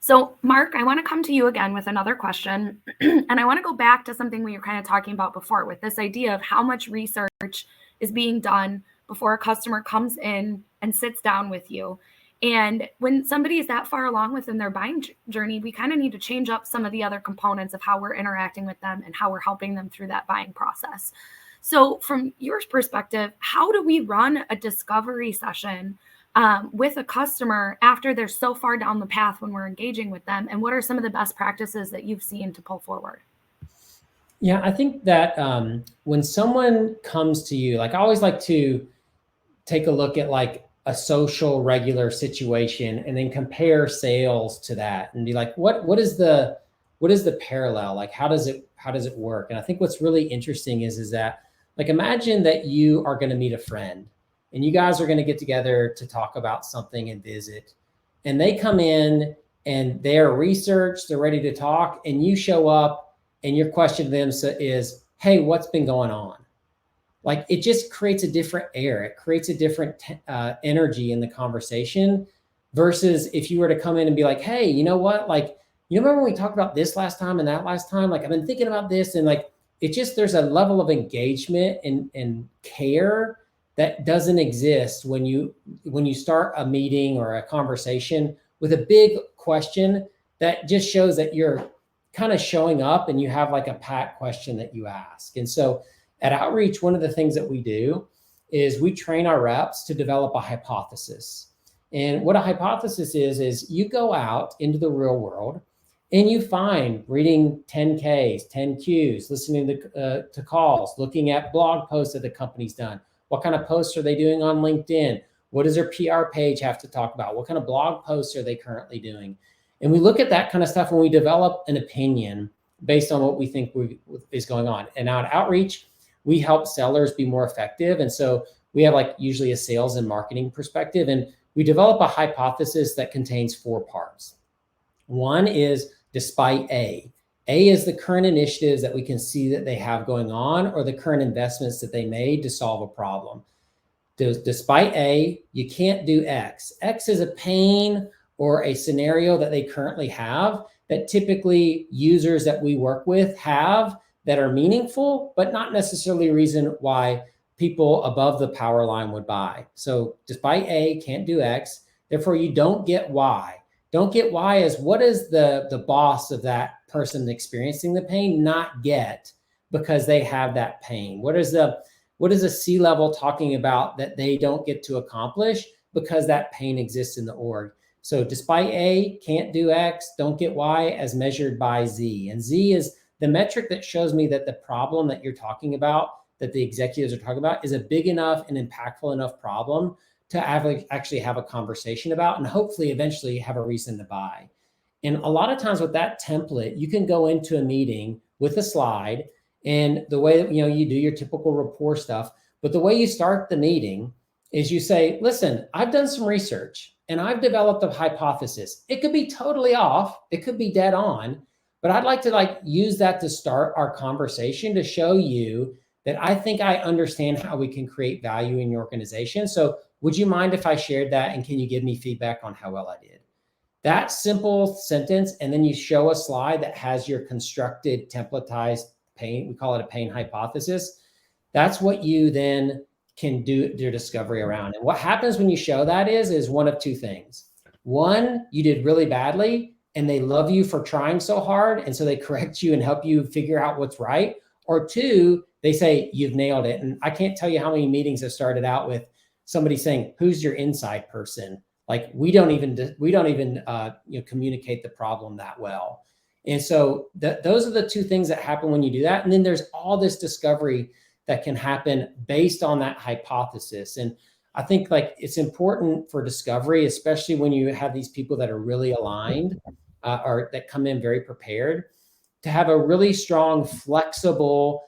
So, Mark, I want to come to you again with another question. And I want to go back to something we were kind of talking about before with this idea of how much research is being done before a customer comes in and sits down with you. And when somebody is that far along within their buying journey, we kind of need to change up some of the other components of how we're interacting with them and how we're helping them through that buying process. So, from your perspective, how do we run a discovery session with a customer after they're so far down the path when we're engaging with them? And what are some of the best practices that you've seen to pull forward? Yeah, I think that when someone comes to you, like I always like to take a look at like a social regular situation and then compare sales to that and be like, what is the parallel? Like how does it work? And I think what's really interesting is that, like, imagine that you are going to meet a friend and you guys are going to get together to talk about something and visit, and they come in and they're researched, they're ready to talk, and you show up and your question to them is, hey, what's been going on? Like, it just creates a different air. It creates a different energy in the conversation versus if you were to come in and be like, hey, you know what? Like, you remember when we talked about this last time and that last time? Like, I've been thinking about this, and like, it just, there's a level of engagement and care that doesn't exist when you start a meeting or a conversation with a big question that just shows that you're kind of showing up and you have like a pat question that you ask. And so at Outreach, one of the things that we do is we train our reps to develop a hypothesis. And what a hypothesis is you go out into the real world and you find reading 10Ks, 10Qs, listening to calls, looking at blog posts that the company's done. What kind of posts are they doing on LinkedIn? What does their PR page have to talk about? What kind of blog posts are they currently doing? And we look at that kind of stuff when we develop an opinion based on what we think is going on. And now at Outreach, we help sellers be more effective. And so we have like usually a sales and marketing perspective, and we develop a hypothesis that contains 4 parts. One is despite A. A is the current initiatives that we can see that they have going on or the current investments that they made to solve a problem. Despite A, you can't do X. X is a pain or a scenario that they currently have that typically users that we work with have that are meaningful, but not necessarily a reason why people above the power line would buy. So despite A, can't do X, therefore you don't get Y. Don't get Y is what is the boss of that person experiencing the pain not get because they have that pain? What is a C-level talking about that they don't get to accomplish because that pain exists in the org? So despite A, can't do X, don't get Y as measured by Z. And Z is the metric that shows me that the problem that you're talking about, that the executives are talking about, is a big enough and impactful enough problem to actually have a conversation about and hopefully eventually have a reason to buy. And a lot of times with that template, you can go into a meeting with a slide, and the way that you do your typical rapport stuff, but the way you start the meeting is you say, listen, I've done some research and I've developed a hypothesis. It could be totally off, it could be dead on, but I'd like to use that to start our conversation to show you that I think I understand how we can create value in your organization. So would you mind if I shared that, and can you give me feedback on how well I did? That simple sentence, and then you show a slide that has your constructed templatized pain, we call it a pain hypothesis. That's what you then can do your discovery around. And what happens when you show that is one of 2 things. One, you did really badly and they love you for trying so hard, and so they correct you and help you figure out what's right. Or 2, they say, you've nailed it. And I can't tell you how many meetings have started out with somebody saying, who's your inside person? Like, we don't even communicate the problem that well. And so those are the 2 things that happen when you do that. And then there's all this discovery that can happen based on that hypothesis. And I think it's important for discovery, especially when you have these people that are really aligned or that come in very prepared, to have a really strong, flexible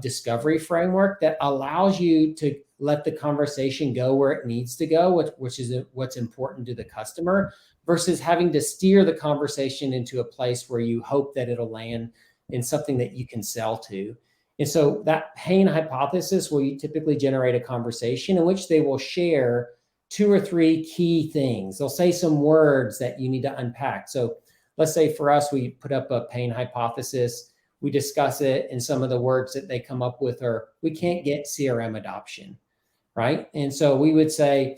discovery framework that allows you to let the conversation go where it needs to go, which is what's important to the customer, versus having to steer the conversation into a place where you hope that it'll land in something that you can sell to. And so that pain hypothesis will typically generate a conversation in which they will share 2 or 3 key things. They'll say some words that you need to unpack. So let's say for us, we put up a pain hypothesis, we discuss it, and some of the words that they come up with are, we can't get CRM adoption, right? And so we would say,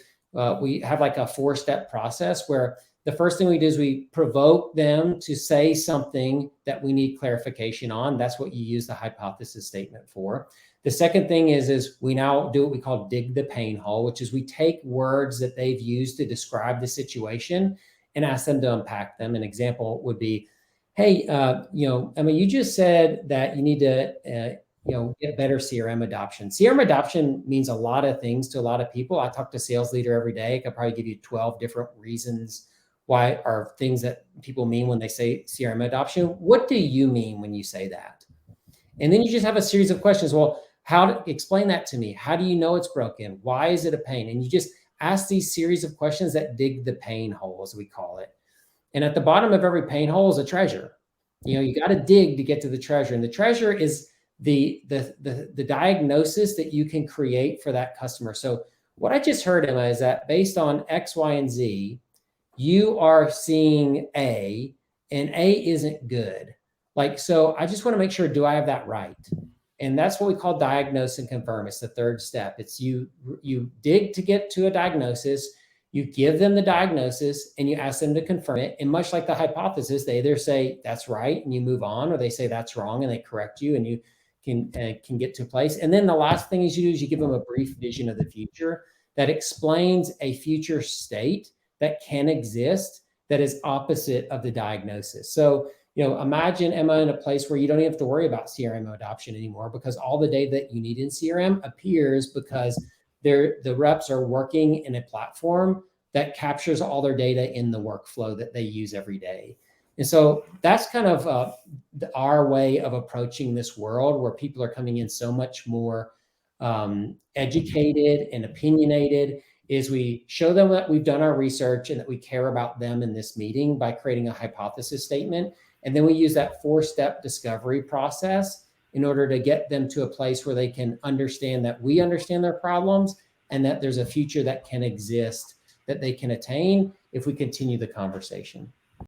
we have like a 4-step process where the first thing we do is we provoke them to say something that we need clarification on. That's what you use the hypothesis statement for. The second thing is we now do what we call dig the pain hole, which is we take words that they've used to describe the situation and ask them to unpack them. An example would be, hey, Emma, you just said that you need to, get better CRM adoption. CRM adoption means a lot of things to a lot of people. I talk to a sales leader every day. I could probably give you 12 different reasons why, or things that people mean when they say CRM adoption. What do you mean when you say that? And then you just have a series of questions. Well, explain that to me. How do you know it's broken? Why is it a pain? And you just ask these series of questions that dig the pain hole, as we call it. And at the bottom of every pain hole is a treasure. You got to dig to get to the treasure. And the treasure is the diagnosis that you can create for that customer. So what I just heard, Emma, is that based on X, Y, and Z, you are seeing A, and A isn't good. So I just want to make sure, do I have that right? And that's what we call diagnose and confirm. It's the third step. It's you dig to get to a diagnosis, you give them the diagnosis, and you ask them to confirm it. And much like the hypothesis, they either say that's right and you move on, or they say that's wrong and they correct you and you can get to a place. And then the last thing is you give them a brief vision of the future that explains a future state that can exist that is opposite of the diagnosis. So, imagine, Emma, in a place where you don't even have to worry about CRM adoption anymore, because all the data that you need in CRM appears because the reps are working in a platform that captures all their data in the workflow that they use every day. And so that's kind of our way of approaching this world, where people are coming in so much more educated and opinionated, is we show them that we've done our research and that we care about them in this meeting by creating a hypothesis statement. And then we use that 4-step discovery process in order to get them to a place where they can understand that we understand their problems and that there's a future that can exist that they can attain if we continue the conversation.